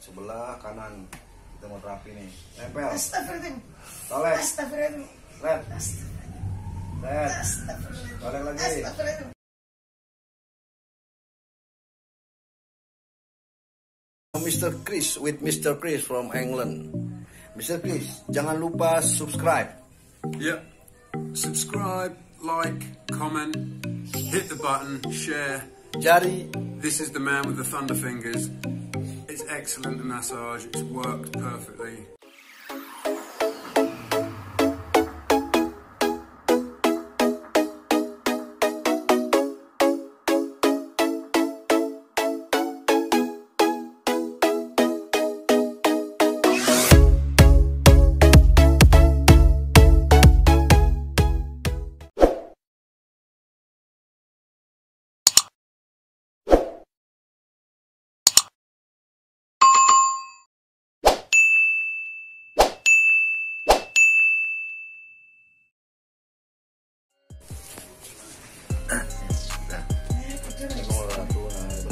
Sebelah kanan kita mau terapi nih. Nempel. Astagfirullah. Tolek. Astagfirullah. Red. Red. Astagfirullah. Tolek lagi. Astagfirullah. Mr. Chris with Mr. Chris from England. Mr. Chris, jangan lupa subscribe. Yep. Subscribe, like, comment, hit the button, share. Jadi, This is the man with the thunder fingers. It's excellent, the massage. It's worked perfectly.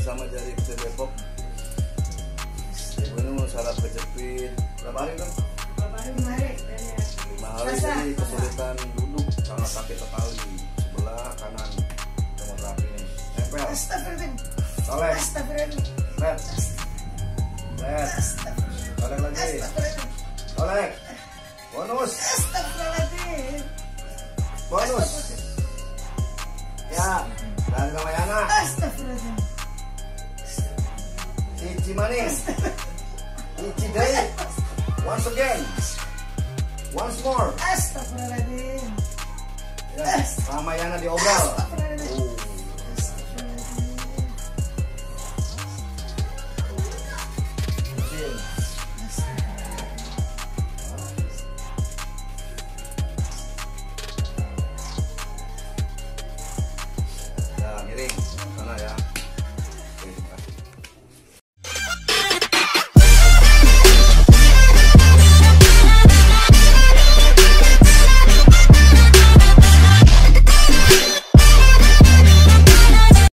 bersama Jari Putih Depok. Ini mau saraf kejepit. Berapa hari kan? 5 hari. Jadi kesulitan duduk sangat sakit sekali. Sebelah kanan kita mau terapi nih. Nempel. Astagfirullah. Tolek. Astagfirullah. Red. Red. Tolek lagi. Astagfirullah. Tolek. Bonus. Astagfirullahaladzim. Bonus. Ya. Dan Ramayana. Astagfirullah. Cici manis. Cici day. Once again. Once more. Astagfirullahaladzim. Ya. Ramayana diobral. Astagfirullahaladzim.